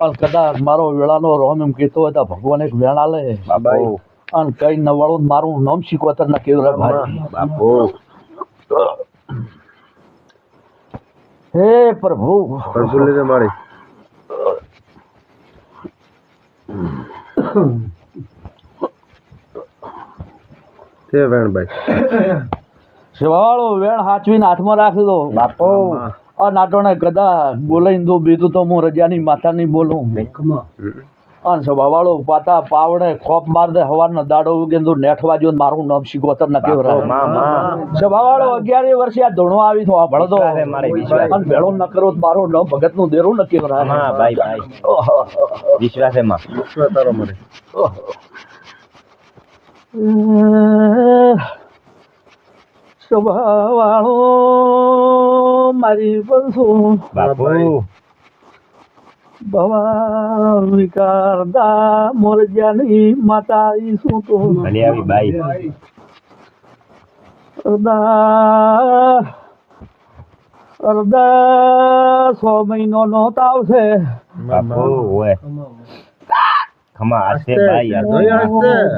અને કદાચ મારો વેળાનો રોમ એમ કહેતો હોય તો ભગવાન એક વેણા લે બાપુ અને કઈ નવાળું મારું નામ શીખવતર ના કેવું ભાઈ બાપુ હે પ્રભુ પ્રભુ લીધે મારી તે વેણભાઈ સેવાવાળો વેણ હાચવીને હાથમાં રાખી દો બાપુ આ નાટોને કદા બોલાઈને દો બીજું તો હું રજાની માતા નહીં બોલું અને સભાવાળો પાતા પાવડે ખોપ માર દે હવાનો દાડો ઉગે તો નેઠવા જો મારું નામ શીખવતર ન કેવરા સભાવાળો 11 વર્ષે આ ધોણો આવી તો આ ભળદો અને ભેળો ન કરો તો મારું નામ ભગત નું દેરું ન કેવરા હા ભાઈ ભાઈ વિશ્વાસ એમાં વિશ્વાસ તારો મને સભાવાળો મારી બંસુ બાપુ ભવા વિકારદા મોરજાની માતા ઈસુ તો ભલે આવી બાઈ અરદા 100 મહિનો નો તાવ છે બાપુ ઓય ખમા આસે ભાઈ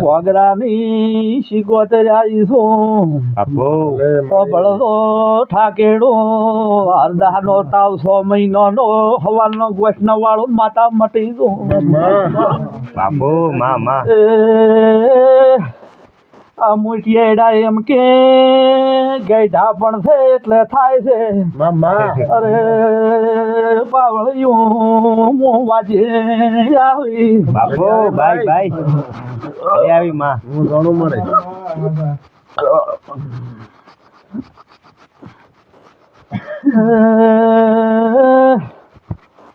વાગરાની શીખવતર આવીશું બાપુ બળદો ઠાકેડો અરદાનો તાવ 100 મહિનાનો હવાનો ગોઠના વાળો માતા મટી દો બાપુ માં આ મોટિયાડા એમ કે ગઈઢા પણ છે એટલે થાય છે અરે પાવળિયું હું વાજે આવી બાપુ ભાઈ ભાઈ ભલે આવી માં હું ઘણું મળે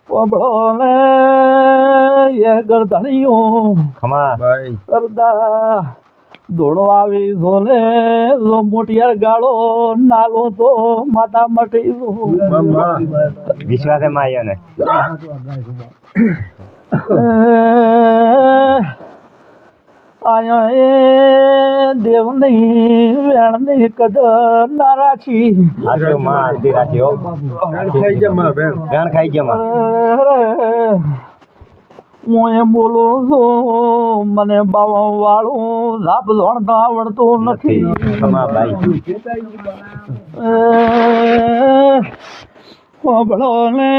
પોબળોને એ ગરદણીયું ખમા ભાઈ કરદા ધોળો આવી ધોલે લો મોટિયાર ગાળો નાલો તો માતા મટી વિશ્વાસે માં આવ્યો ને આયા એ દેવની વેણની કદર ના રાખી આજો માં આરતી રાખ્યો ખાઈ જા માં વેણ ખાઈ જા માં હું એમ બોલું છું મને બાવા વાળું ઝાપ જોણતા આવડતું નથી ભણો ને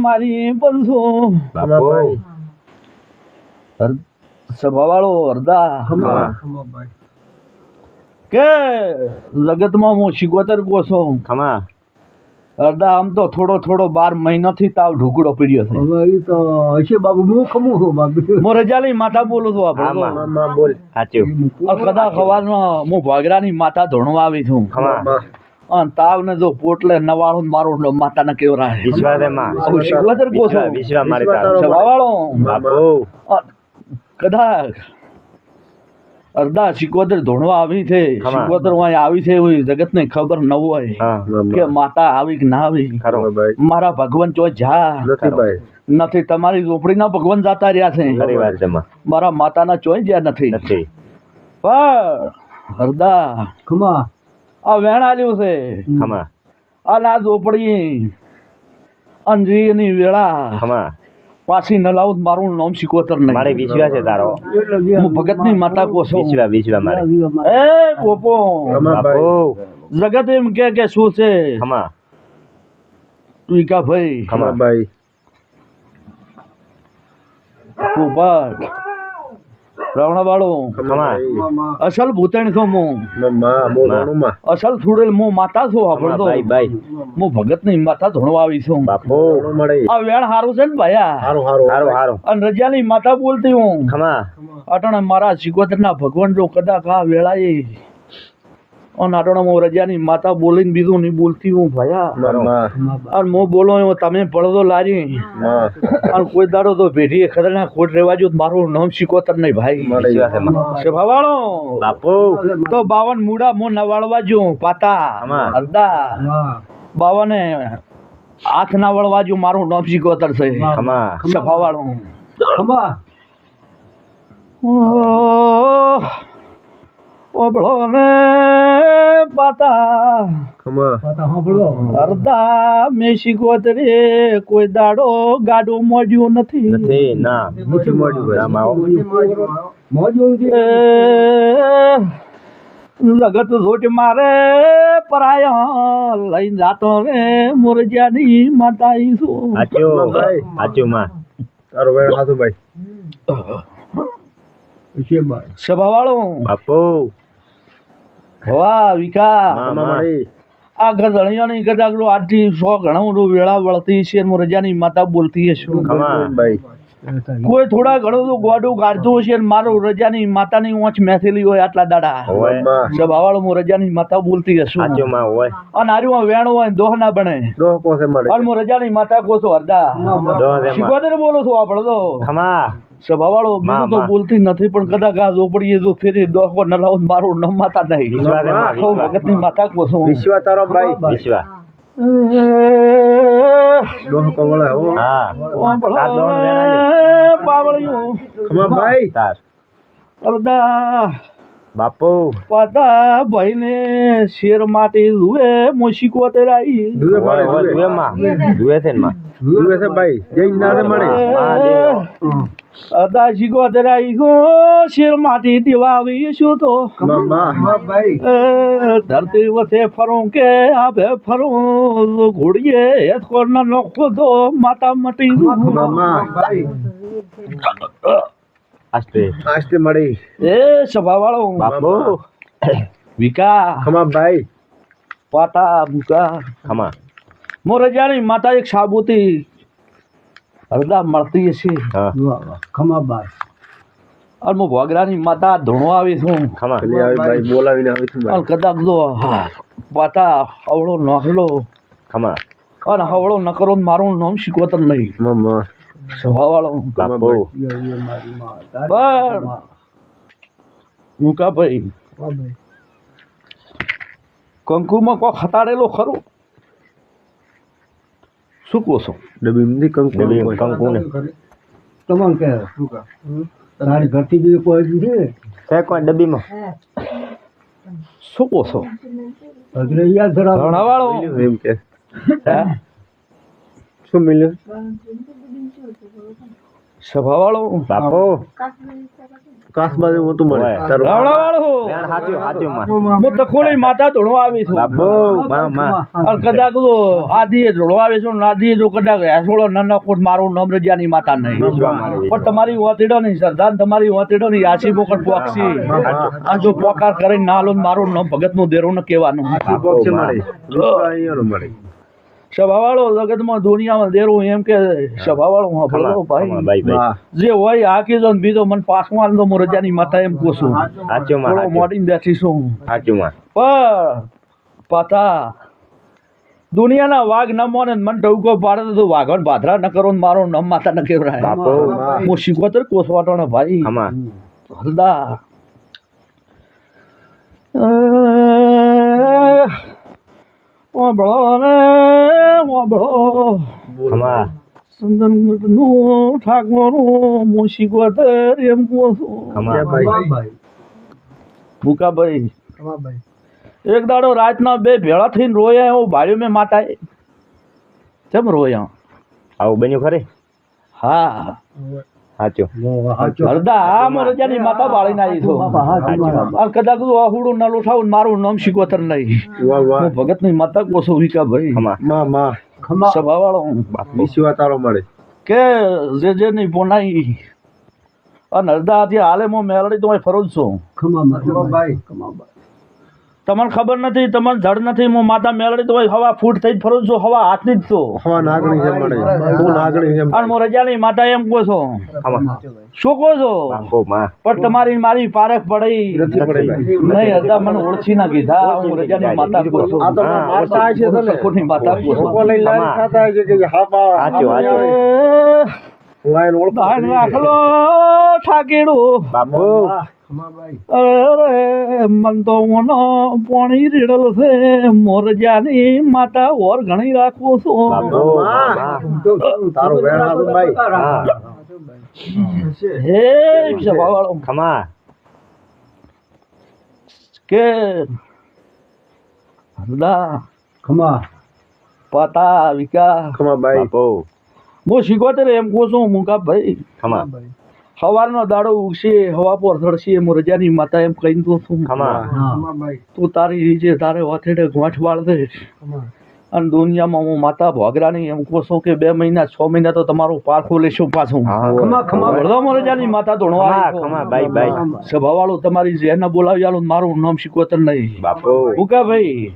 મારી બંધુ સભાવાળો અરદા કે જગતમાં હું શીખવતર કો છું ખમા અરદા આમ તો થોડો 12 મહિનાથી તાવ ઢુકડો પીડ્યો છે હવે એ તો હશે બાબુ હું ખમું છું બાબુ હું રજાની માતા બોલું છું આપણે બોલ સાચું કદાચ સવારમાં હું ભાગરાની માતા ધોણવા આવી છું ખમા અને તાવ ને જો પોટલે નવાળું મારું માતા ને કેવો રાહ વિશ્વાસે માં શીખવતર કો છો વિશ્વાસ મારી તારો સભાવાળો બાપુ કદાચ અરદા શીખવતર ધોણવા આવી છે શીખવતર આવી છે એવું જગત ને ખબર ન હોય કે માતા આવી કે ના આવી મારા ભગવાન ચો જા નથી તમારી ઝોપડીના ભગવાન જાતા રહ્યા છે મારા માતાના ચોય જ્યાં નથી પણ અરદા ખમા આ વેણ આલ્યું છે આ ના ઝોપડી અંજરીની વેળા પાછી ન લાવું મારું નામ શીખવતર નહીં મારે વિશ્વાસ છે તારો હું ભગતની માતા કો છું વિશ્વાસ મારે એ પોપો બાપુ જગત એમ કે શું છે ખમા વીકા ભાઈ ખમા ભાઈ પોપટ રાવણા વાળો ખમા અસલ ભૂતણ છું હું અસલ થોડેલ હું માતા છું આપણો ભાઈ ભાઈ હું ભગતની માતા ધોણવા આવી છું બાપુ આ વેણ હારું છે ને ભાયા હારું હારું અને રજાની માતા બોલતી હું ખમા અટણે મારા શીખવતરના ભગવાન જો કદાચ આ વેળાએ અને અટણે રજાની માતા બોલીને બીજું નહીં બોલતી હું ભયા અને હું બોલો એવો તમે પડદો લારી અને કોઈ દાડો તો ભેટી ખતરનાક ખોટ રહેવા જો મારું નામ શીખવતર નહીં ભાઈ સભાવાળો બાપુ તો 52 મૂડા મો નવાળવા જો પાતા અરદા 52 હાથ ના વળવા જો મારું નામ શીખવતર છે સભાવાળો ખમા ઓબળો ને પાતા ખમા પાતા સાંભળો અડધા મેસી ગોતરે કોઈ દાડો ગાડું મોડ્યું નથી નથી ના નથી મળ્યું રામ આવો મોજું છે લગત જોટ મારે પરાયા લઈને જાતો રે મોરજાની માતા ઈસુ સાચું માં તારો વેણ હાથું ભાઈ છે બાઈ સભા વાળો બાપુ વાહ વિકા મળી આ ગધણીઓની કદાચ આટલી 100 ઘણું વેળા વળતી છે મોરજાની માતા બોલતી હશે ખમા ભાઈ કોઈ થોડા ઘણું તો ગોડું કાઢતું હશે ને મારું રજાની માતાની ઓંચ મેથેલી હોય આટલા દાડા હોય સભાવાળો હું રજાની માતા બોલતી હશું સાચું માં હોય અને આર્યું વેણ હોય દોહ ના બને દોહ કોસે મળે અને હું રજાની માતા કોસો હરદા દોહ દે માં શિકોતર બોલો છો આપણે તો ખમા સભાવાળો બીજું તો બોલતી નથી પણ કદાચ આ ઝોપડીએ જો ફેરી દોહો ન લાવો મારું ન માતા નહીં વિશ્વા દે માં, સૌ ભગતની માતા કોસો વિશ્વા તારો ભાઈ વિશ્વા દોહ કવળે હો હા પાવળિયું ખમા ભાઈ તાર હરદા બાપુ પાતા ભાઈને શેર માટે જુએ મોશીકો તેરાઈ દુએ માં દુએ છે ને માં દુએ છે ભાઈ જઈ ના મળે અદા શીખો તેરાઈ ગો શેર માટે દેવા આવી શું તો મામા ભાઈ ધરતી વસે ફરું કે આભે ફરું ઘોડીએ હેતકોર ના નખો તો માતા મટી મામા ભાઈ આસ્તે આસ્તે મળી એ સભા વાળો બાપુ વિકા ખમા ભાઈ પાતા મુકા ખમા મોરજાની માતા એક સાબુતી હરદા મળતી હશે હા ખમા બાઈ અને હું ભોગરાની માતા ધૂણો આવી છું ખમા પેલી આવી ભાઈ બોલાવીને આવી છું અને કદાચ જો પાતા હવળો નકલો ખમા અને હવળો નકરો ને મારું નામ શીખવતર નહીં મામા સ્વભાવવાળો બાપુ મારી માં પણ મુકા ભાઈ કંકુમાં કોક હતાડેલો ખરું શું કહો છો ડબી ની કંકુ ને તમામ કે તારી ઘરથી જે કોઈ છે કોઈ ડબ્બીમાં શું કહો છો અગ્રે યાદ ધરાવ ભણાવાળો એમ કે હે શું મળ્યું સ્વભાવવાળો બાપુ કાસબાજી મોતું મળે તારું ભણાવાળો હાચું માં હું તખોડી માતા ધૂણો આવી છું બાપુ મામા અને કદાચ તો આધીએ ધૂણો આવે છે ને આધીએ જો કદાચ હેસોળો નાના કોટ મારું નામ રજાની માતા નહીં પણ તમારી વાતેડો નહીં સરદાર તમારી વાતેડો નહીં આશી પોકટ પોક્ષી આ જો પોકાર કરીને ના લો ને મારું નામ ભગતનું દેરું ન કહેવાનું બોક્સે મળે રૂપિયા મળે સભાવાળો જગતમાં દુનિયામાં દેરું એમ કે સભાવાળો ભલો ભાઈ જે હોય આ કીધો ને બીજો મને પાસમાં તો હું રજાની માતા એમ કહું છું થોડો મોડીને બેઠીશું પણ પાતા દુનિયાના વાઘ ન મોને મન ટવકો પાડે તો વાઘણ ભાદરા ન કરો ને મારો નમ માતા ન કેવરાય હું શીખોતર કોસવાટો ને ભાઈ હરદા ઓબળો ને ઓબળો સંદનગઢનું ઠાકોરું મોશીકોતર એમ કહું છું ભૂકાભાઈ એક દાડો રાતના બે ભેળા થઈને રોયા એવું ભાડ્યું મેં માતા કેમ રોયા આવું બન્યું ખરે હા સાચું હરદા આ રજાની માતા બાળીને આવી છું અને કદાચ અહુડું ન લોઠાવું મારું નામ શીખોતર નહીં હું ભગતની માતા કોસો વિકાભાઈ સભાવાળો વિશ્વા તારો મળે કે જે નહીં પોનાઈ અને હરદા ત્યાં હાલે હું મેલડી તો ફરું જ છું તમને ખબર નથી તમને ધડ નથી હું માતા મેલડી તો હવા ફૂટ થઈ ફરું છું હવા હાથની જ છું હવા નાગણી છે મળે હું નાગણી છે અને હું રજાની માતા એમ કહો છો શું કહો છો પણ તમારી મારી પારખ પડી નહીં હતા મને ઓળખી ના કીધા હું રજાની માતા કહો છું સખોની માતા કહો છો રાખલો ઠાકેડું બાપુ અરે મન તો ઓનો પોણી રેડલ છે મોરજાની માતા ઓર ઘણી રાખું છું તારો વેણા ભાઈ હે સભાવાળો કે હરદા ખમા પાતા વિકા ખમા બાઈ બાપો હું શીખવતર એમ કહું છું મુકા ભાઈ ખમા સવારનો દાડો ઉગશે હવા પર ધડશે હું રજાની માતા એમ કહી દઉં છું ખમા તું તારી રીતે તારે વાથેડે ગોઠ વાળ દે અને દુનિયામાં હું માતા ભોગરાની એમ કહું છું કે 2 મહિના 6 મહિના તો તમારું પારખું લેશું પાછું ખમા ખમા વડવા રજાની માતા ધોણવા ખમા બાઈ બાઈ સભાવાળું તમારી જેને બોલાવી આલું મારું નામ શીખવતર નહીં બાપો મુકા ભાઈ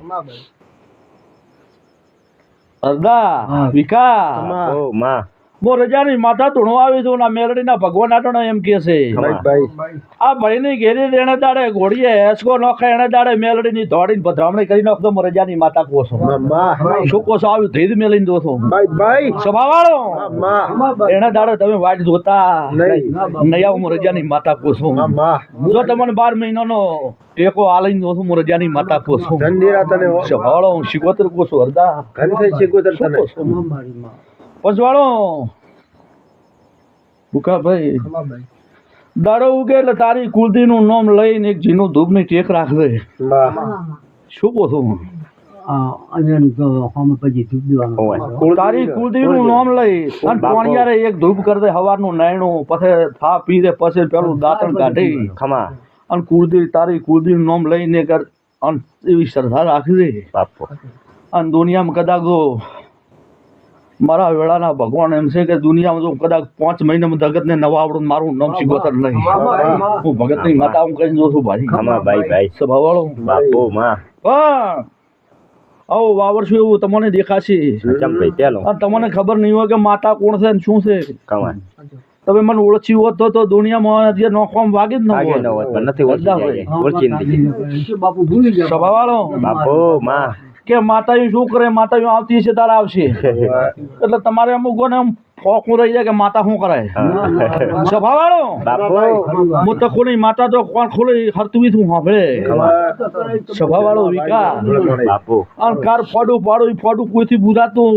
અરદા વિકા બાપો માં મો રજાની માતા ધૂણવા આવી છું ના મેલડીના ભગવાન આટણ એમ કે છે આ ભાઈની ઘેરી એને દાડે ઘોડીએ હેસકો નોખે એને દાડે મેલડીની દોડીને પધરામણી કરી નાખતો મો રજાની માતા કોસો શું કોસો આવ્યું ધીદ મેલીને દો છો સભાવાળો એને દાડે તમે વાટ જોતા નહીં આવું મો રજાની માતા કોસો જો તમને 12 મહિનાનો ટેકો આલીને દો છું મો રજાની માતા કોસો સભાવાળો હું શીખવતર કોસો હરદા પંચવાળો ભાઈ દાડો ઉગે એટલે તારી કુલદી નું નામ લઈને એક જીનું ધૂપ ની ટેક રાખજે શું કહો છો તારી કુલદી નું નામ લઈ અને પોણિયારે એક ધૂપ કરી દે હવારનું નાયણું પછી થા પી દે પછી પેલું દાંતણ કાઢી ખમા અને કુલદી તારી કુલદી નું નામ લઈને કર અને એવી શ્રદ્ધા રાખી દે બાપો અને દુનિયામાં કદાચ જો મારા વેળાના ભગવાન એમ છે કે દુનિયામાં જો કદાચ 5 મહિનામાં જગત ને નવા આવડું મારું નામ શીખવતર નહીં હું ભગત ની માતા હું કહીને જોઉં છું ભાઈ ખમા બાઈ બાઈ સ્વભાવવાળો બાપો માં પણ આવો વાવરશું એવું તમને દેખાશે ચંપે ચાલો અને તમને ખબર નહીં હોય કે માતા કોણ છે ને શું છે ખમા તમે મને ઓળખી હોત તો દુનિયામાં જે નોખવામાં વાગે જ ન આગે ન હોત પણ નથી ઓળખી બાપુ ભૂલી ગયા સ્વભાવવાળો બાપો માં કે માતાઓ શું કરે માતાઓ આવતી હશે તારા આવશે એટલે તમારે અમુક ને આમ ફોકું રહી જાય કે માતા શું કરાય સ્વભાવવાળો બાપો હું તો ખોલી માતા તો કોણ ખોલી હરતું તું સાંભળે સ્વભાવવાળો વિકા બાપો અને કાર ફોડું પાડું ઈ ફોડું કોઈથી બુરાતું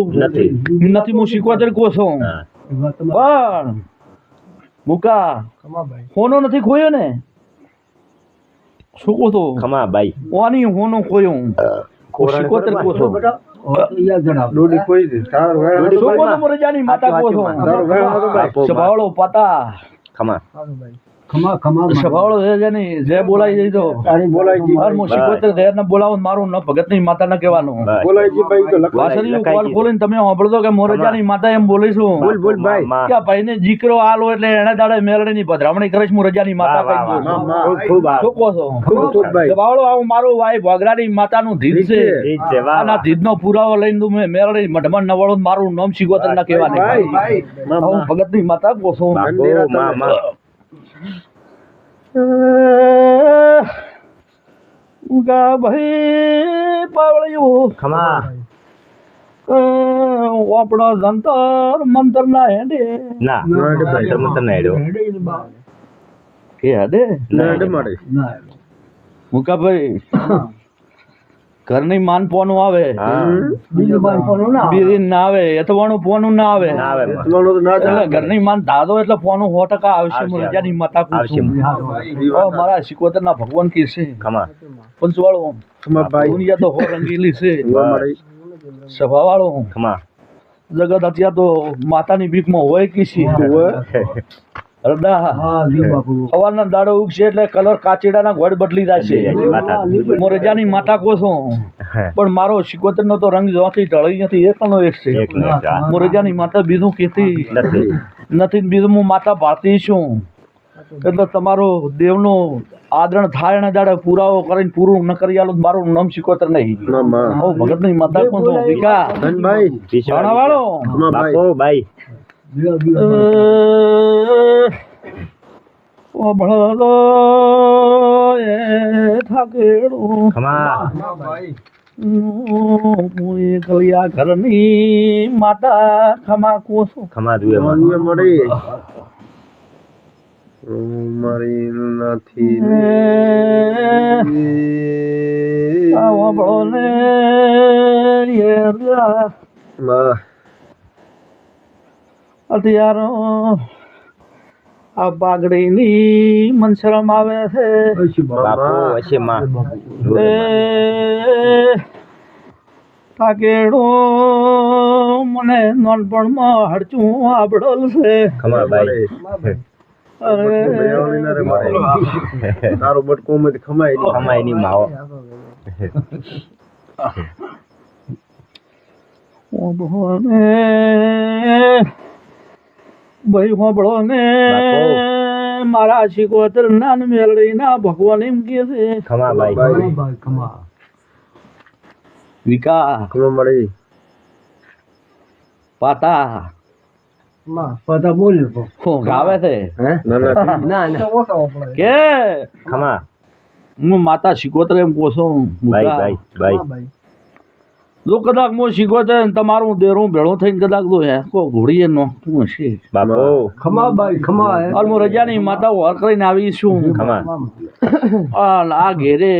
નથી હું શીખવા કહું છું પણ મુકા હોનો નથી ખોયો ને શું કહો તો ખમા બાઈ ઓની હોનો ખોયો શીખવતર કહું છું રજાની માતા કહું છું સ્વભાવળો પાતા ખમા સ્વભાવળો જે બોલાઈ જઈ તો હું શીખવતર ઘેર ને બોલાવો મારું ન ભગત ની માતા ન કહેવાનું વાસળીયું કોલ ખોલીને તમે સાંભળતો કે મોરજાની માતા એમ બોલીશું કે આ ભાઈને જીકરો આલો એટલે એને દાડે મેલડીની પધરામણી કરીશ હું રજાની માતા કહી દઉં છું. શું કહો છો સ્વભાવળો આવું મારું ભાઈ ભોગરાની માતાનું ધીદ છે અને આ ધીદનો પુરાવો લઈને તું મેં મેલડી મઢમાં નવાળો મારું નામ શીખવતર ના કહેવાનું હું ભગત ની માતા કહું છું. ગા ભાઈ પાવળિયું ખમા આપણો જંતર મંતર ના હેડે ના મંતર ના હેડો કે હેડે મુકાભાઈ ઘરની માન પોનું આવે બીજી ના આવે એતવાણું પોનું ના આવે એટલે ઘરની માન દાદો એટલે પોનું 100% આવશે રજાની માતા પૂછું મારા શીખવતર ના ભગવાન કી છે પંચવાળો દુનિયા તો હો રંગીલી છે સભાવાળો જગત અત્યારે તો માતાની બીકમાં હોય કી છે સવારના દાડો ઉગશે એટલે કલર કાચીડાના ઘોડ બદલી જશે હું રજાની માતા કહું છું પણ મારો શીખવતર નો તો રંગ જોથી ઢળી નથી એકનો એક છે હું રજાની માતા બીજું કહેતી નથી બીજું હું માતા ભારતી છું એટલે તમારો દેવનો આદરણ થાય ને દાડે પુરાવો કરીને પૂરું ન કરી આલું મારું નામ શીખવતર નહીં હું ભગત ની માતા કહું છું વિકા વાળો બાઈ ભણલો એ થાકેડું કલિયા ઘરની માતા ખમા કોસો ખમા દુએ મળી મારી નથી ભણો ને અત્યારો આ પાઘડીની મન શરમ આવે છે અશી બાપુ હશે માં એ તાકેડો મને નાનપણમાં હડચું આબડોલ છે ખમા ભાઈ અરે તારો બટકો માંથી ખમાય નહીં. ખમાય ની માવો ઓભોને ભાઈ હોબળો ને બાપુ. મારા શિકોતર નાન મેળડી ના ભગવાન એમ કે છે ખમા ભાઈ ભાઈ ખમા વિકા ખમા મળી પાતા પતા બોલે તો શું ગાવે છે ના કે ખમા હું માતા શિકોતર એમ કહું છું ભાઈ મુકા. ભાઈ ભાઈ જો કદાચ હું શિકોતર ને તમારું દેરું ભેળું થઈને કદાચ તો હે કો ઘોડીએ નોખતું હશે બાપુ ખમા ભાઈ ખમા હે હાલ હું રજાની માતા વાર કરીને આવીશું ખમા હાલ આ ઘેરે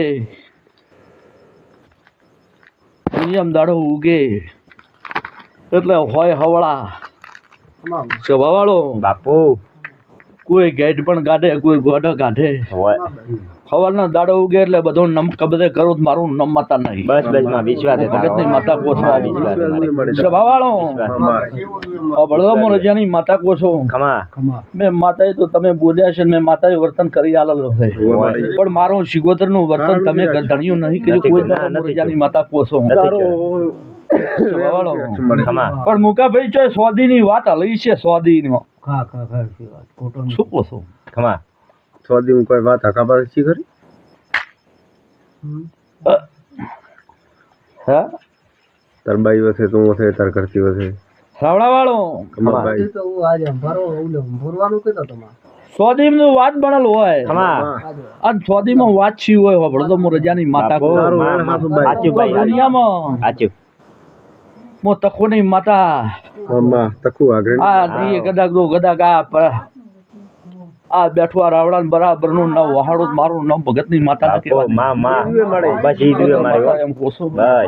નિયમ દાડો ઉગે એટલે હોય હવળા સ્વભાવવાળો બાપુ કોઈ ગેટ પણ કાઢે કોઈ ગોઢ કાઢે હોય હવારના દાડો ઉગે એટલે બધો નમ કબજે કરું તો મારું નમ માતા નહીં બસ બસ માં વિશ્વાસ છે તારો. જગતની માતા કોસો વિશ્વાસ છે મારી. સ્વભાવવાળો બળદો રજાની માતા કોસો ખમા ખમા મેં માતાએ તો તમે બોલ્યા છે ને મેં માતાએ વર્તન કરી આલેલું છે પણ મારું શિગોતર નું વર્તન તમે ધણ્યું નહીં કર્યું કોઈ ના, દાડો નથી રજાની માતા કોસો નથી સ્વભાવવાળો. ખમા પણ મુકાભાઈ ચોય સોદી ની વાત હલી છે સોદી નો ખા ખા ખા છે વાત ખોટો શું કોસો ખમા સોદી હું કોઈ વાત હકા પાસે શી કરી હે તાર બાઈ વસે તું વસે તાર કરતી વસે રાવણા વાળો ખમા ભાઈ તો આજે ભરો ઓલે ભરવાનું કીધો તમારે સોદી નું વાત બનેલ હોય ખમા અને સોદી માં વાત છી હોય બળદો મો રજાની માતા બાપુ, કો તારું માં, વેણ માં. હાથું ભાઈ. સાચું ભાઈ દુનિયામાં સાચું મો તકોની માતા મમ્મા તકુ આગળ આ દીએ કદાચ તો કદાચ આ બેઠવા રાવડા ને બરાબર નું નામ વહાડું મારું નામ ભગત ની માતા બાપુ કહેવાય માં માં બસ ઈ દીવે મારી હો. એમ કોસો બસ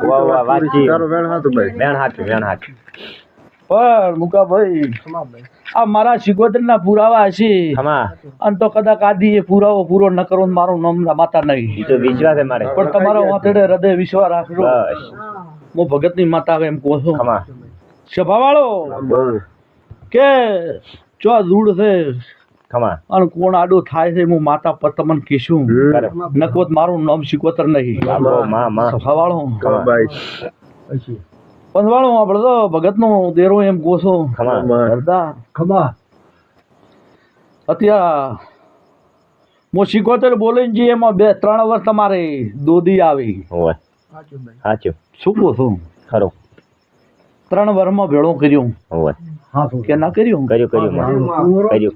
વાહ વાહ વાચી તારો વેણ હાથું ભાઈ વેણ હાથ પણ મુકાભાઈ આ મારા શિકોતર ના પુરાવા હશે ખમા અને તો કદાચ આદિ એ પુરાવો પૂરો ન કરો ને મારું નામ માતા નહીં ઈ તો વિશ્વાસ છે મારે પણ તમારો વાતડે હૃદય વિશ્વાસ રાખજો બસ હું ભગત ની માતા એમ કહું છું ખમા સભા વાળો બહુ કે ચો દૂડ છે ખમા અને કોણ આડું થાય છે હું માતા પર તમને કહીશું કરે નકોત મારું નામ શિકોતર નહીં બાપુ માં માં સભા વાળો ખમા ભાઈ પછી પંદવાળો આપણે તો ભગત નો દેરો એમ કોસો ખમા ખમા હરદા ખમા અત્યારે હું શિકોતર બોલીને જે એમાં 2-3 વર્ષ તમારે દોદી આવી હોય સાચું શું કહો છો ખરું 3 વર્ષમાં ભેળું કર્યું હોય હા તો કે ના કર્યું કર્યું માં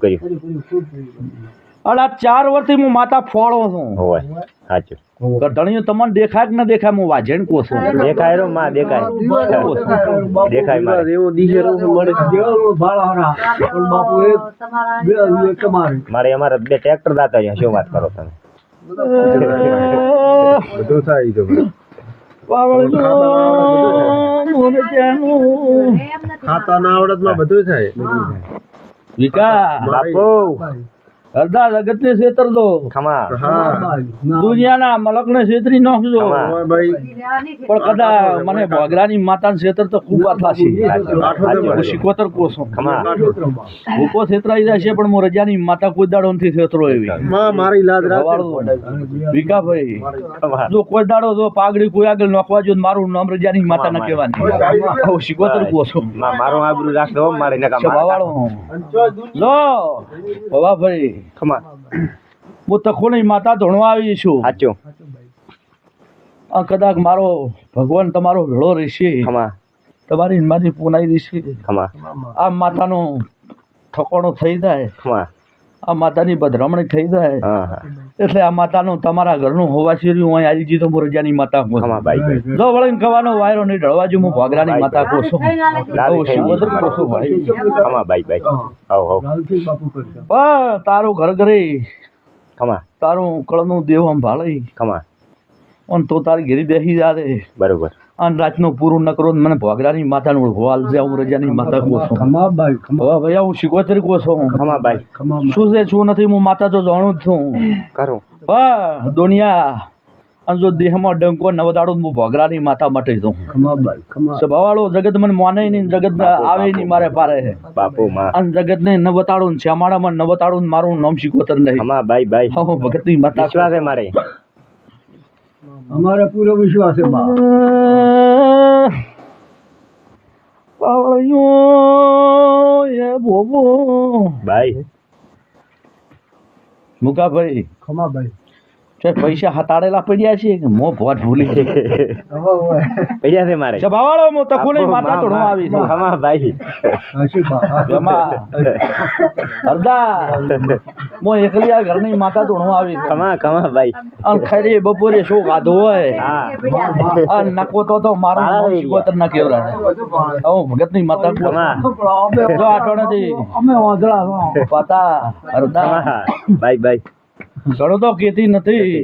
કર્યું અને આ 4 વર્ષથી હું માતા ફોળો છું હોય સાચું ગઢણીઓ તમને દેખાય કે ના દેખાય હું વાજણ કહું છું દેખાય રો માં દેખાય દેખાય મારે એવું દિશેરું મળે દેવનો ભાળારા પણ બાપુ એક બે તમારે મારે અમારે 2 ટ્રેક્ટર દાતા છે શું વાત કરો તમે બધું થાય તો ભાઈ. ખાતા ના આવડત માં બધું થાય વિકા બાપુ હરદા જગત ને છેતર દો ખમા હા દુનિયાના મલક ને છેતરી નાખજો ખમા. હોય ભાઈ પણ કદાચ મને ભોગરાની માતા છેતર તો ખૂબ વાર થશે હું શિકોતર કોશું ખમા ભૂકો છેતરાઈ જાય છે પણ હું રજાની માતા કોઈ દાડો નથી છેતરો એવી માં મારી લાજ રાખે વિકાભાઈ ખમા જો કોઈ દાડો જો પાઘડી કોઈ આગળ નાખવા જો મારું નામ રજાની માતા ન કહેવાની હું શિકોતર કોશું માં મારું આબરૂ રાખજો હો, મારે નકા સભાવાળો લો બાબાભાઈ ખમા હું તખોની માતા ધોણવા આવી છું સાચું આ કદાચ મારો ભગવાન તમારો ભેળો રહેશે ખમા તમારી મારી પુનાઈ રહેશે ખમા આ માતાનો ઠકોણો થઈ જાય ખમા આ માતાની બદરમણી થઈ જાય હા હા એટલે આ માતાનું તમારા ઘરનું હોવાશીર્યું હું અહીં આવી જીતો હું રજાની માતા કહું ખમા ભાઈ ભાઈ જો વળીને કવાનો વાયરો નહીં ઢળવાજુ હું ભોગરાની માતા કહું છું લાવી થઈ શિવોતર કહું છું ભાઈ ખમા ભાઈ ભાઈ હવ હવ લાલથી બાપુ કરતા પણ તારું ઘર ઘરે ખમા તારું કળનું દેવ સંભાળી ખમા અને તો તારી ઘેરી બેસી જાતે બરોબર અને રાતનું પૂરું ન કરું તો મને ભોગરાની માતાનું હોવાલ છે હું રજાની માતા કહું છું ખમાબાઈ હવે ભૈયા હું શીખોતરી કહું છું ખમાબાઈ ખમા શું છે શું નથી હું માતા તો જાણું જ છું કરો હા દુનિયા અને જો દેહમાં ડંકો નવદાડું હું ભોગરાની માતા માટે છું ખમાબાઈ ખમા સ્વભાવવાળો જગત મને માને નહીં જગત આવે નહીં મારે પારે બાપુ માં અને જગત ને ન બતાડું ને શ્યામાળામાં ન બતાડું ને મારું નામ શીખોતર નહીં ખમાબાઈ બાઈ હું ભગતની માતા વિશ્વાસ છે મારે અમારે પૂરો વિશ્વાસ છે બા પાવળિયો એ બોબો બાઈ મુકાભાઈ ખમાબાઈ છે પૈસા હતાડેલા પડ્યા છે કે મો ભોટ ભૂલી છે પૈસા છે મારે સ્વભાવવાળો હું તકુની માતા તો હું આવી છું ખમાબાઈ હસી બા એમાં હરદા મો એકલી આ ઘરની માતા તો હું આવી છું ખમાબાઈ અને ખરી બપોરે શું ખાધું હોય હા અને નકો તો મારું નામ શીખોતર ના કેવરાય હું ભગતની માતા કહું ખમા જો આટોણેથી અમે વાંદળા પાતા હરદા બાઈ બાઈ ઘણો તો કેતી નથી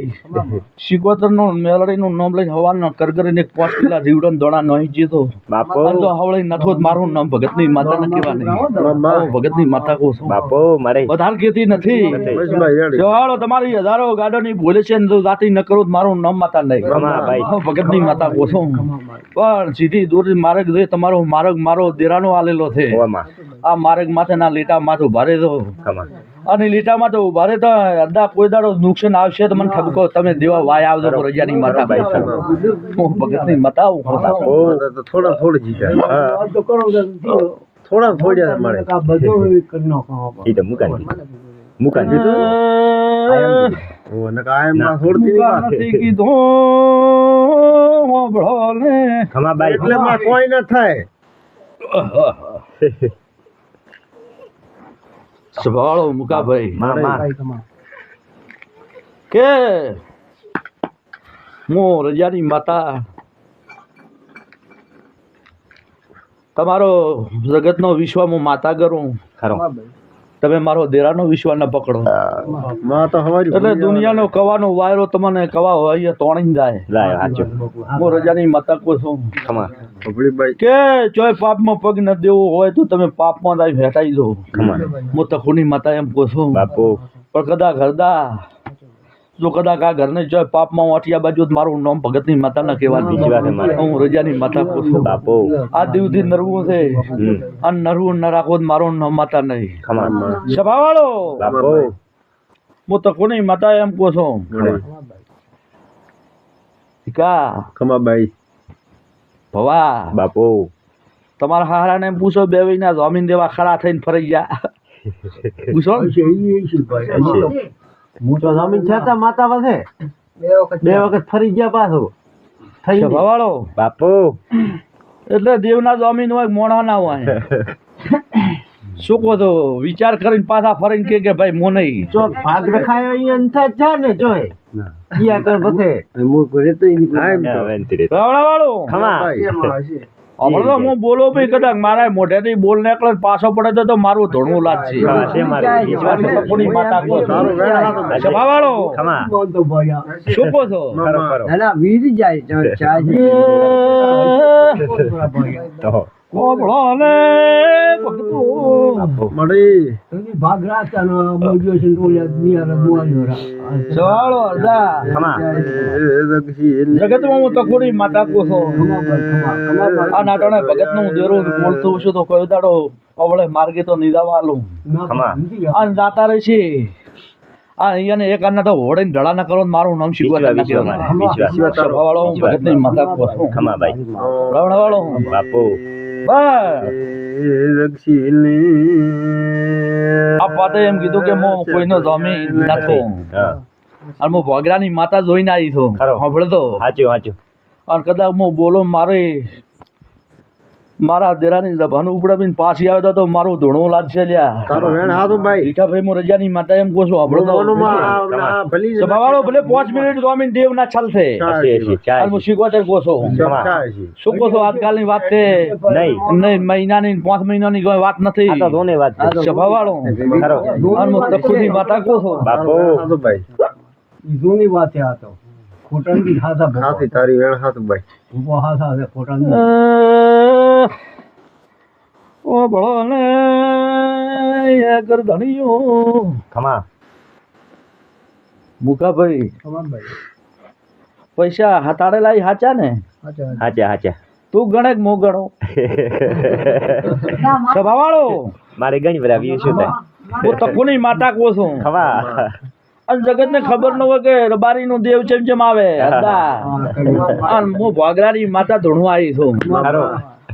શીખોતર નું મેલડી નું નામ લઈને હવાના કરગરીને 5 કિલા જીવડન દોડા નહીં જીતો બાપુ અને તો હવળી નથો જ મારું નામ ભગતની માતા ને કહેવાની હું ભગતની માતા કહું છું બાપુ મારે વધારે કેતી નથી બસભાઈ રેડી જવાળો તમારી હજારો ગાડોની ભૂલે છે ને તો જાતી ન કરું તો મારું નામ માતા નહીં ખમાબાઈ હું ભગતની માતા કહું છું પણ સીધી દૂર માર્ગ જે તમારો માર્ગ મારો દેરાનો આલેલો છે ઓમાં આ માર્ગ માથે ના લીટા માથું ભારે દો ખમા અને લીટામાં તો ઉભા રહે તો અડધા કોઈ દાડો નુકસાન આવશે તો મને ઠપકો તમે દેવા વાય આવજો તો રજાની માતા બાઈ હું ભગતની માતા હું ખોટા ઓ તો થોડા થોડી જીતા આ તો કરો થોડા થોડ્યા મળે આ બધું કરી નાખો એ તો મુકાન ઓ ને કાયમ ના છોડતી ની વાત નથી કીધું હોભળો ને ખમાબાઈ એટલે માં કોઈ ન થાય સ્વભાળો મુકાભાઈ માં કે હું રજાની માતા તમારો જગતનો વિશ્વમાં માતા કરું ખરો તમે મારો દેરાનો વિશ્વ ન પકડો માં તો હવારી એટલે દુનિયાનો કવાનો વાયરો તમને કવા હોય તોણી જાય લાયો હાચો હું રજાની માતા કહું છું ખમા ભાઈ કે ચોય પાપમાં પગ ન દેવો હોય તો તમે પાપમાં જ ભેટાઈ દો ખમા હું તખુની માતા એમ કહું છું બાપુ પણ કદાચ હરદા જો કદાચ આ ઘરને જો પાપમાં વાટિયા બાજુ જ મારું નામ ભગતની માતા ના કહેવાની બીજી વાત મારે હું રજાની માતા કહું છું બાપુ આ દિવથી નરવું છે અને નરવું ન રાખો તો મારું નામ માતા નહીં ખમા સ્વભાવવાળો બાપુ હું તખુની માતા એમ કહું છું કા ખમાબાઈ ભવા બાપુ તમારા હારાને એમ પૂછો બે વિના જમીન દેવા ખરા થઈને ફરી ગયા પૂછો ને. હું તો જમીન છતાં માતા પાસે બે વખત ફરી ગયા પાછો સ્વભાવવાળો બાપુ એટલે દેવના જમીન હોય મોણા ના હોય શું કહો છો વિચાર કરીને પાછા ફરીને કે ભાઈ મો નહીં જો ભાગ રખાયો અહીંયા અંતર છે ને જોય ઈયા કર બધે હું કરે તો ઈ વાળો ખમા હમણાં તો હું બોલો ભાઈ કદાચ મારા મોઢેથી બોલ નીકળે ને પાછો પડે તો મારું ધોળવું લાગશે ખમા છે મારે વિશ્વાસ છે. તખુની માતા કહો છો. સારું વેળા હતો ભાઈ. સ્વભાવવાળો ખમા શું કહો છો ખરો ખરો વીર જાય તો કોબળો ને ભગતો. મળી ભાગ રાખતા બોલ્યો છે સવાળો અડધા ખમા જગતમાં હું તખુની માતા કહું છું આ નાટોને ભગતનું દેરું બોલતું છું તો કોઈ દાડો અવળે માર્ગે તો નિદાવાલું ખમા આ જાતા રહે છે આ અહીંયાને એક આના તો હોડીને ઢળા ના કરો તો મારું નામ શીખવા વિશ્વાસ સ્વભાવવાળો હું ભગતની માતા કહું છું ખમા બાઈ રવણવાળો બાપુ બસ આ પાતે એમ કીધું કે હું કોઈનો જમી નથી હા અને હું ભોગરાની માતા જોઈને આવી છું ખરો. સાંભળતો હાચું હાચું અને કદાચ હું બોલો મારા દેરાની જભાનું ઉપડાવીને પાછી આવે તો મારું ધોણું લાગશે લ્યા તારો વેણ હાથું ભાઈ રીઠાભાઈ હું રજાની માતા એમ કહું છું ભલી સભાવાળો ભલે 5 મિનિટ સ્વામી દેવ ના ચાલશે હસી હસી અને હું ચાલ શીખવાતર કહું છું શું કહો છો આજકાલની વાત છે નહીં નહીં મહિનાની 5 મહિનાની કોઈ વાત નથી આ તો ધોને વાત છે. સભાવાળો ખરો અને હું તખુની માતા કહું છું બાપુ ભાઈ જૂની વાત છે આ તો ખોટાની હાથા હાથી તારી વેણ હાથ ભાઈ ઉભો હાથા છે ખોટાની ઓ ભળો ને એ ગરધણીઓ ખમા મુકાભાઈ તમામ ભાઈ પૈસા હાથાડેલા ઈ હાચા ને અચ્છા હાચા હાચા તું ગણે કે મો ગણો સભાવાળો મારે ઘણી બધા વ્યૂ શું થાય હું તકુની માતા કહું છું ખમા અને જગત ને ખબર ન હોય કે રબારી નું દેવ ચમ આવે હતા અને હું ભાગરાની માતા ધૂણવા આવી છું સારો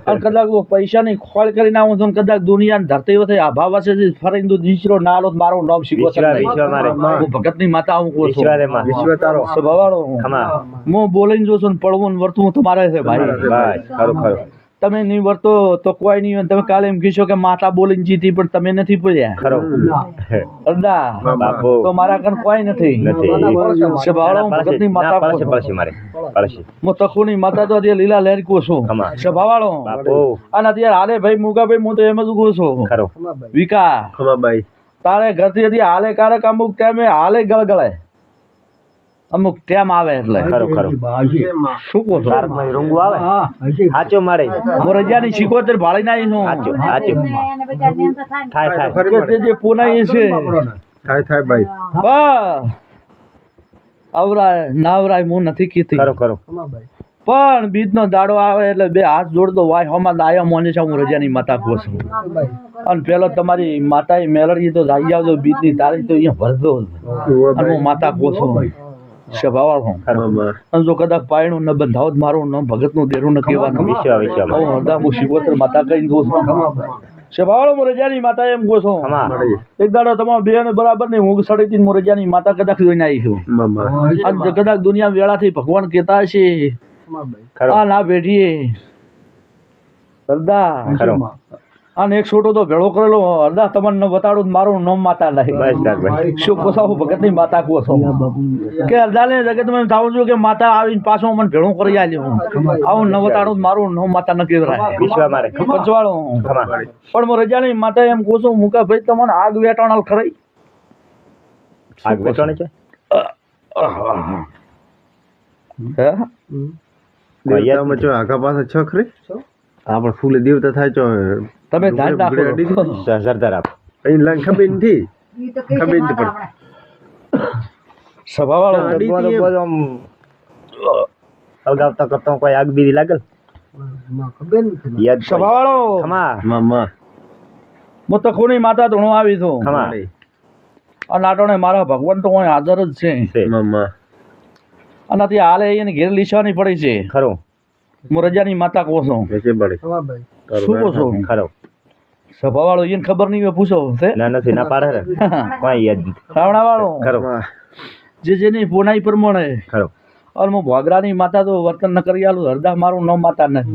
અને કદાચ હું પૈસાની ખોળ કરીને આવું છું કદાચ દુનિયાની ધરતી વખતે આભા વસે ફરીને દીસરો નાલો મારું નામ શીખો વિશ્વ મારે હું ભગતની માતા હું કહું છું વિશ્વ વિશ્વ તારો સ્વભાવાળો ખમા હું બોલીને જોઉં છું ને પડવું ને વર્તવું તમારે છે ભાઈ બસ ખરું ખરું તમે નહીં વર્તો તો કોઈ નહીં હોય. તમે કાલે એમ કહેશો કે માતા બોલીને જીતી પણ તમે નથી પડ્યા ખરું અરદા બાપુ તો મારા કન કોઈ નથી સ્વભાવાળો હું ભગતની માતા કહું છું. પડશે મારે પડશે હું તખુની માતા તો અત્યારે લીલા લહેર કહું છું ખમા. સ્વભાવાળો બાપુ અને અત્યારે હાલે ભાઈ મુકાભાઈ હું તો એમ જ કહું છું ખરું વિકા ખમા બાઈ તારે ઘરથી હજી હાલે કારક અમુક ટાઈમે હાલે ગળગળે અમુક ટાઈમ આવે એટલે ખરું ખરું શું કહો છો તારકમાં રૂંગું આવે સાચો મારે હું રજાની શીખોતેર ભાળી નાખી છું સાચું સાચું થાય થાય કે તે જે પુનાઈ છે થાય થાય ભાઈ બસ આવરાય નાવરાય હું નથી કીધી ખરું ખરું પણ બીજનો દાડો આવે એટલે બે હાથ જોડતો વાય હમા દાયા મોને છે હું રજાની માતા કહું છું અને પેલો તમારી માતા મેલડી તો જાઈ આવજો બીજની તારીખ તો અહીંયા ભરતો અને હું માતા કહું છું સ્વભાવાળો અને જો કદાચ પાયણું ન બંધાવો તો મારું નામ ભગતનું દેરું ન કહેવાનું વિશ્વ વિશ્વ હું હરદા હું શિવોતર માતા કહીને કહું છું સ્વભાવાળો હું રજાની માતા એમ કહું છું ખમા એક દાડો તમારા બે ને બરાબર ની ઊંઘ સડી હતી હું રજાની માતા કદાચ જોઈને આવી છું અને કદાચ દુનિયા વેળાથી ભગવાન કહેતા હશે ખરું આ ના બેઠીએ હરદા ખરું અને એક છોટો તો ભેળો કરેલો હરદા તમને બતાડું મારું નામ માતા નહીં બસ ભાઈ શું કોસા હું ભગતની માતા કહું છું કે હરદાને જગત માં થાવું છું કે માતા આવીને પાછો મને ભેળું કરી આલ્યો આવું ન બતાડું મારું નામ માતા ન કહેવાય વિશ્વ મારે પચવાળો ખમા પણ હું રજાની માતા એમ કહું છું મુકા ભાઈ તમને આગ વેટાણ ખરાઈ આગ વેચવાની છે હે દેવતામાં જો આગા પાસે છ ખરી આપણે ફૂલે દેવતા થાય છો તમે ધ્યાન રાખો સરદાર આપ અહીં લાઈન ખબર નથી ખબર નથી પડતી સ્વભાવાળો અલગાવતા કરતા કોઈ આગ બીજી લાગલ યાદ સ્વભાવાળો ખમા મામા હું તો ખૂની માતા ધૂણો આવી છું ખમા અને આટોને મારા ભગવાન તો કોઈ હાજર જ છે મામા અને ત્યાં હાલે એને ઘેર લીસવાની પડી છે ખરું હું રજાની માતા કહું છું વેચે બળે શું કહો છો ખરો સ્વભાવાળો એને ખબર નહીં હોય પૂછો છે ના નથી ના પાડે રે કોઈ યાદ નથી રાવણા વાળો ખરો જે જેની પોનાઈ પ્રમાણે ખરો અને હું ભોગરાની માતા તો વર્તન ન કરી આલું હરદા મારું નામ માતા નહીં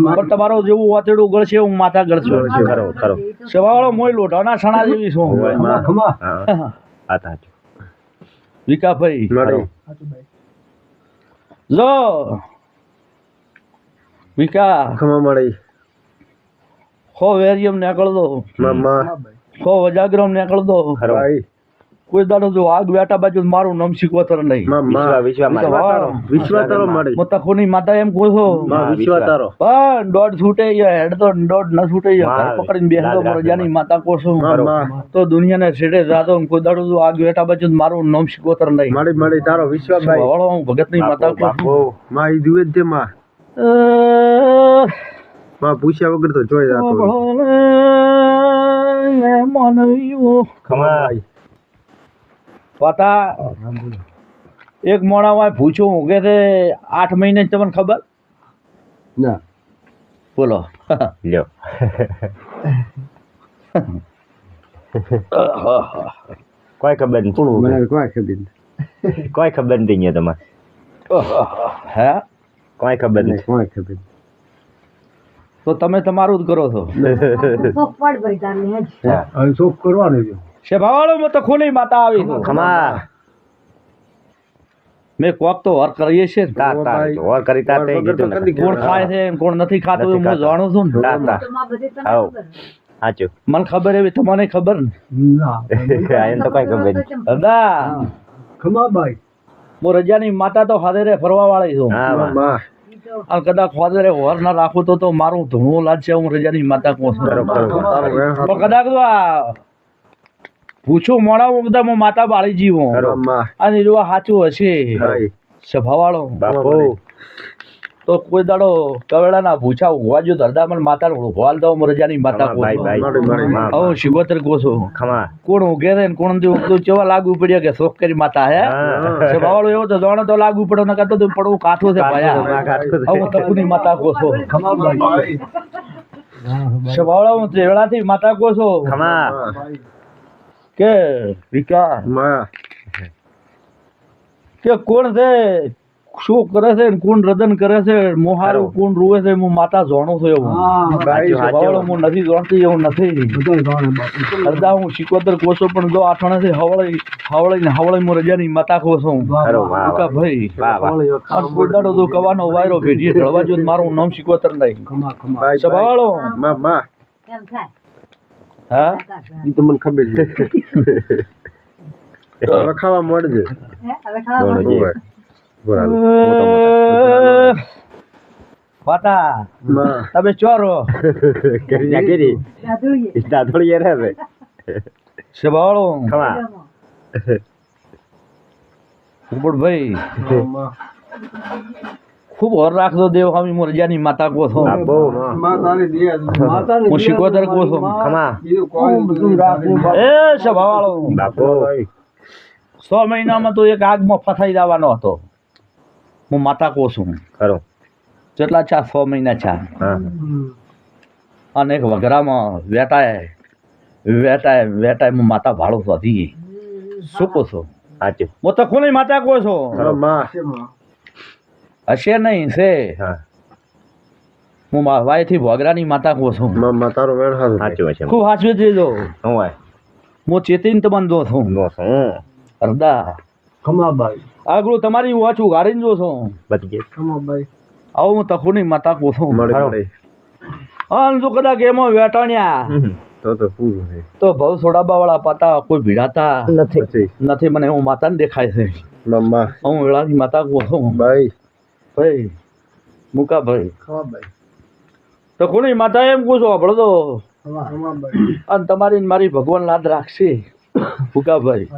પણ તમારો જેવું વાતેડું ગળશે હું માતા ગળશો ખરો ખરો સ્વભાવાળો મોય લોઢાના છણા જેવી છું આ તા વિકાભાઈ જો વિકા ખમા મળી હો વેરિયમ નીકળ દો મામા હો વજાગ્રમ નીકળ દો ખરો કોઈ દાડો જો આગ બેટા બાજુ મારું નામ શીખવતર નહીં વિશ્વ વિશ્વ તારો મળી હું તખોની માતા એમ કહું છું વિશ્વ તારો પણ દોઢ છૂટે હેડ તો દોઢ ન છૂટે ઘર પકડીને બેસતો મરજાની માતા કહું છું તો દુનિયાને છેડે જાતો કોઈ દાડો જો આગ બેટા બાજુ મારું નામ શીખવતર નહીં મળી મળી તારો વિશ્વ ભાઈ વાળો હું ભગતની માતા કહું છું માં ઈ દુએ જ માં માં પૂછ્યા વગર તો જોઈ જાતો માનવીઓ ખમા પતા એક મોણામાં પૂછ્યું કે તે 8 મહિને જ તમને ખબર ના બોલો લ્યો કોઈ ખબર નથી મને કોઈ ખબર નથી કોઈ ખબર નથી અહીંયા તમારે હે કોઈ ખબર નથી કોઈ ખબર તો તમે તમારું જ કરો છો શોખ કરવાનો છે છે ભાવાળો હું તો ખુલી માતા આવી છું ખમા મેં કોક તો વર કરીએ છે તા તા ઓર કરી તા તે કીધું ને કોણ ખાય છે ને કોણ નથી ખાતું હું જાણું છું ને તા તા આવ સાચું મને ખબર એવી તમને ખબર ને ના એમ તો કોઈ ખબર નથી દાદા ખમાબાઈ હું રજાની માતા તો હાથે ફરવા વાળી છું હા વાહ. માં અને કદાચ હાથે હોર ના રાખું તો મારું ધૂણું લાગશે હું રજાની માતા કહું છું બરોબર. તારું વેણ પણ કદાચ તો આ પૂછું મોડા બધા હું માતા બાળી જીવું બરોબર. માં અને જો આ સાચું હશે ભાઈ સ્વભાવવાળો બાપુ તો કોઈ દાડો કવેળાના ભૂછા ઉભવા જો ધરદામણ માતાને ઉભવાલ દઉં હું રજાની માતા ખમા કહું ભાઈ છું ભાઈ મારી. માં, હું શિવોતર કહું છું ખમા કોણ ઉઘે છે ને કોણ તું કેવા લાગુ પડ્યા કે શોખ કરી માતા હે હા. સ્વભાવવાળો એવો તો જાણે તો લાગુ પડ્યો નકર તો પડવું કાઠું છે ભાયા કાઠું છે. હવે હું તપુની માતા કહું છું સ્વભાવવાળો હું ચેવડાથી માતા કહું છું ખમા કે વિકા માં કે કોણ છે શું કરે છે ને કોણ રદન કરે છે મોહારું કોણ રૂવે છે હું માતા જાણું છું એવું ભાઈ સ્વભાવવાળો હું નથી જાણતી એવું નથી અડધા હું શીખવતર કોશો પણ જો આઠણે થી હવળી હું રજાની માતા કહું છું અરે વાહ કા વાહ. ભાઈ વાહ વાહ. અને કોદાડો તો કવાનો વાયરો ભેટીએ ઢળવા જો મારું નામ શીખવતર નહીં ભાઈ સ્વભાવવાળો માં હા ઈ તો મને ખબર છે રખાવા મળજે દોણો જે. બરાબર પાતા માં તમે ચોરો કરી જા કરી. દાદોડીએ રહે છે. સ્વભાવવાળો ખમા ભાઈ ખૂબ હોર રાખજો દેવ સ્વામી હું રજાની માતા કહો છો બાપુ હું શીખવતર કહું છું ખમા એ સ્વભાવવાળો બાપુ 6 મહિનામાં તો એક આગમાં ફસાઈ જવાનો હતો હું માતા કહું છું ખરો જેટલા ચા 6 મહિના ચા હા અને એક વઘરામાં વેટાય હું માતા ભાડું છું હતી શું કહો છો સાચું હું તો કોની માતા કહો છો માં હશે નહીં છે હા હું વાયથી ભોગરાની માતા કહું છું માં તારું વેણ હારું સાચું હશે ખૂબ હાચવી દેજો શું હોય હું ચેતીને તમને જો છું નો શું અરદા આગળ તમારી વોચ ઉગાડીને જો છું બધી ગઈ. આવું હું તખુની માતા કહું છું મળે ખરો. મળે અને જો કદાચ એમાં વેટાણ્યા તો પૂરું છે તો ભવ સોડાબા વાળા પાતા કોઈ ભીડાતા પછી નથી મને હું માતાને દેખાય છે માં હું વેળાની માતા કહું છું ભાઈ ભાઈ મુકા ભાઈ તો કોની માતા એમ કહું છું આપણો તો અને તમારી ને મારી ભગવાન લાદ રાખશે મુકા ભાઈ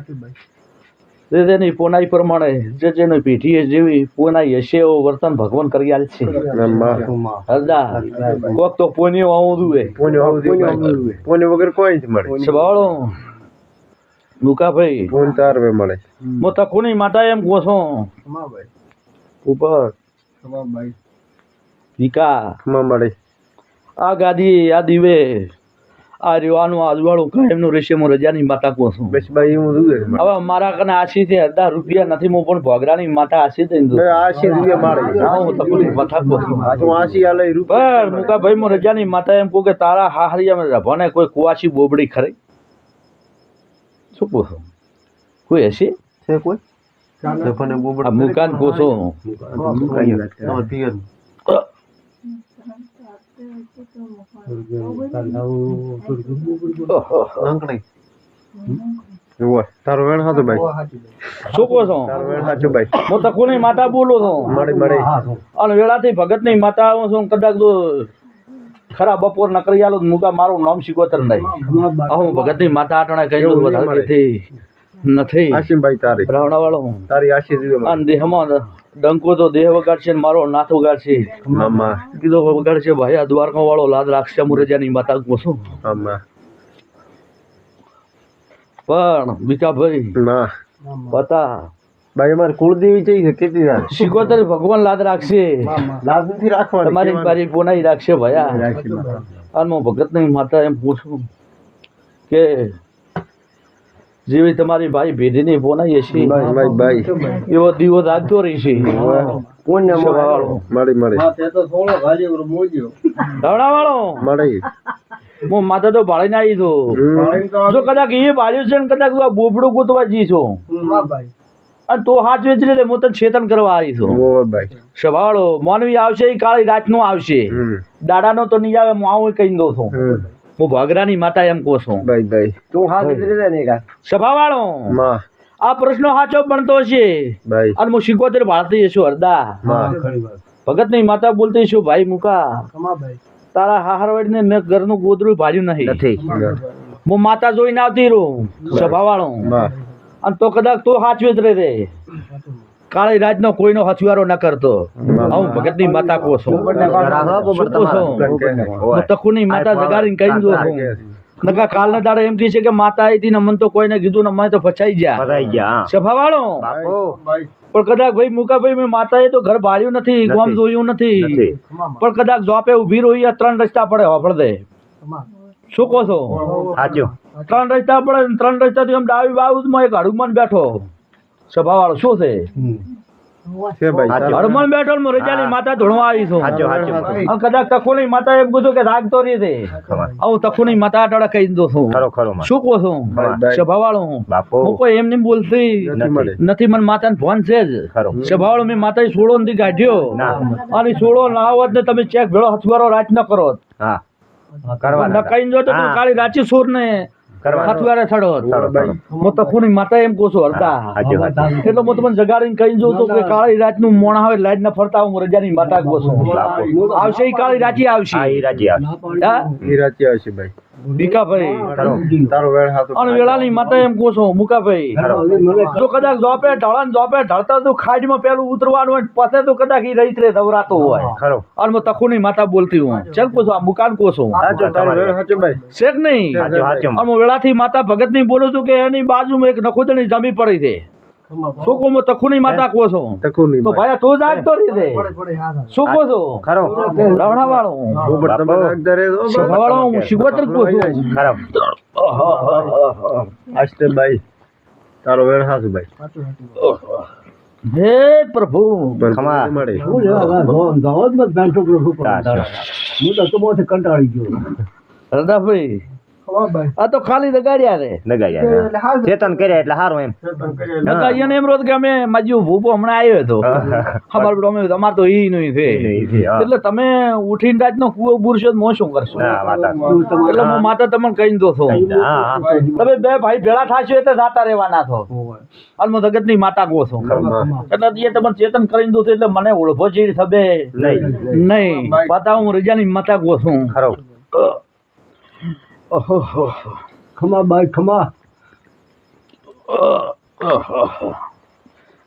જે જેની પોનાઈ પ્રમાણે જે જેની પેઢી જેવી પોનાઈ હશે એવું વર્તન ભગવાન કરી આલ છે હરદા કોક તો પોનીઓ આવું દુએ પોને વગર કોઈ જ મળે સવાળો મુકા ભાઈ પોન તારવે મળે હું તો કોની માતા એમ કહું છું ઉપર વિકા માં મળે આ ગાદી આ દીવે આ રેવાનું આજવાળું કાયમનું રહેશે હું રજાની માતા કહું છું બસ ભાઈ હું જોઉં હવે મારા કને આશીથી 1000 રૂપિયા નથી હું પણ ભોગરાની માતા આશી થઈને દઉં. આશી રૂપિયા મારે હા, હું તકલીફ માથા કહું છું. હું આશી આલે પણ રૂપિયા મુકા ભાઈ હું રજાની માતા એમ કહું કે તારા હાહરિયામાં રભાને કોઈ કુવાસી બોબડી ખરી શું કહું છું કોઈ હશે છે કોઈ આ મુકાન કહું છું તારો વેણ હાથો ભાઈ શું કહો છો તારો વેણ હાચો ભાઈ હું તો કોની માતા બોલું છું મળે મળે અને વેળાથી ભગતની માતા આવું છું કદાચ તો ખરા બપોર ન કરી આલો તો મુકા મારું નામ શીખવતર નહીં હું ભગતની માતા આટણા કહી દઉં વધારે નથી આશીમભાઈ તારી રાવણાવાળો તારી આશી રૂપિયા અને દેહમાં ડંકો તો દેહ વગાડશે ને મારો નાથ વગાડશે મામા કીધો વગાડશે ભાઈ આ દ્વારકા વાળો લાદ રાખશે મુરજાની માતા કહું છું મામા પણ વિકાભાઈ ના પતા ભાઈ અમારે કુળદેવી જઈ છે કેટલી વાર શીખોતર ભગવાન લાદ રાખશે લાજ નથી રાખવાની તમારી બારી પોનાઈ રાખશે ભયા અને હું ભગતની માતા એમ પૂછું કે જેવી તમારી ભાઈ ભેડીની પોનાઈ હશે ભાઈ ભાઈ એવો દીવો રાખતો રહેશે કોણ વાળો મળે મળે વાળો મળે હું માતા તો ભાળીને આવી છું જો કદાચ એ ભાળ્યું છે ને કદાચ તું આ બોબડું ગોતવા જી છો અને તો હાથ વેચી લે હું તને છેતન કરવા આવી છું ભાઈ સવાળો માનવી આવશે એ કાળી રાતનો આવશે દાડાનો તો નહીં આવે હું આવું કહી દઉં છું હું ભાગરાની માતા એમ કહું છું ભાઈ ભાઈ તું હાથ ને સભાવાળો માં આ પ્રશ્ન સાચો બનતો છે ભાઈ અને હું 75 ભારતીય છું હરદા ખરી વાત ભગત ની માતા બોલતી છું ભાઈ મુકા કમાભાઈ તારા હાહરવાડ ને મેં ઘરનું ગોદરું ભાડ્યું નહીં નથી હું માતા જોઈને આવતી રહું સભાવાળો અને તો કદાચ તો સાચવી જ રહે કાળી રાજનો કોઈનો હથિયારો ન કરતો હું ભગત ની માતા કહું છું હું તખુની માતા જગાડીને કહી દઉં છું નકા કાલના દાડે એમ કહે છે કે માતા આવી હતી ને મને તો કોઈને કીધું ને મને તો ફસાઈ ગયા ફસાઈ ગયા સભાવાળો બાપુ પણ કદાચ ભાઈ મુકાભાઈ મેં માતાએ તો ઘર ભાડ્યું નથી ગામ જોયું નથી નથી પણ કદાચ જોપે ઊભી રહી 3 રસ્તા પડે હોફળ દે શું કહો છો સાચું 3 રસ્તા પડે ને 3 રસ્તા થી આમ ડાબી બાજુમાં એક હડુમાન બેઠો સભાવાળો શું છે છે ભાઈ હડુમાન બેઠો ને હું રજાની માતા ધોળવા આવી છું સાચું સાચું અને કદાચ તખુની માતા એમ કીધું કે રાગતો રહી છે હું તખુની માતા અટાડા કહી દઉં છું ખરો ખરો માં શું કહો છું સભાવાળો બાપુ હું કોઈ એમ નહીં બોલતી નથી મને માતાને ફોન છે જ ખરો સભાવાળો મેં માતાએ સોળો નથી કાઢ્યો અને સોળો ના આવત ને તમે ચેક ભેળો હથવારો રાત ન કરો હા કરવા ન કઈ જો તો તું કાળી રાચી સોર ને હથવારે થડો હું તો ખૂની માતા એમ કહું છું હરતા એટલે હું તમને જગાડીને કહી દઉં છું કે કાળી રાત નું મોણા આવે લાઈટ ના ફરતા હું રજાની માતા કહું છું આવશે ઈ કાળી રાચી આવશે હા ઈ રાજી આવશે હા ઈરાચી આવશે ભાઈ બીકાભાઈ તારો વેળ હાથો અને વેળાની માતા એમ કહું છું મુકાભાઈ જો કદાચ જોપે ઢળન જોપે ઢળતા તો ખાડમાં પેલું ઉતરવાનું હોય પછી તો કદાચ ઈ રહીત રે દવરાતો હોય ખરો અને હું તખુની માતા બોલતી હું ચાલ કહું છું આ મુકાન કહું છું સાચો તારો વેળ હાચો ભાઈ શેખ નહીં સાચું સાચું અને હું વેળાથી માતા ભગત ની બોલું છું કે એની બાજુમાં એક નખોદણી જમી પડી છે શું કહું હું તખુની માતા કહું છું તકુની તો ભાઈ તું જાગતો રહી દે શું કહું છું ખરો રવણા વાળો ઉપર તમે આગળ રહેજો સભાવાળો હું શિવોતર કહું છું ખરો આસ્તે ભાઈ તારો વેળ હાચો ભાઈ હે પ્રભુ ખમા. મળે કંટાળી ગયો રદાભાઈ આ તો ખાલી લગાડ્યા રે નગાડ્યા ચેતન કર્યા એટલે સારું એમ નકા એને એમ રોજ કે અમે માજી ભૂપો હમણાં આવ્યો હતો અમાર બેટો અમે અમાર તો ઈ નહીં છે એટલે તમે ઉઠીને રાત નો કુવો બુરશો તો હું શું કરશો હા વાતા એટલે હું માતા તમને કહી દો છો હા હા તમે બે ભાઈ ભેળા થાશો એટલે જાતા રહેવાના છો અને હું જગત ની માતા કહું છું એટલે એ તમને ચેતન કરી દઉં છું એટલે મને ઓળખો છે થબે નહીં નહીં પાતા હું રજાની માતા કહું છું ખરો ખમા બાઈ ખમા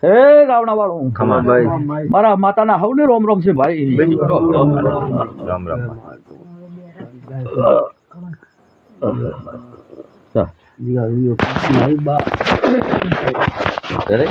હે રાવણા વાળું ખમા ભાઈ મારા માતાના હવને રોમ રોમ છે ભાઈ રામ રામ મારી બા અરે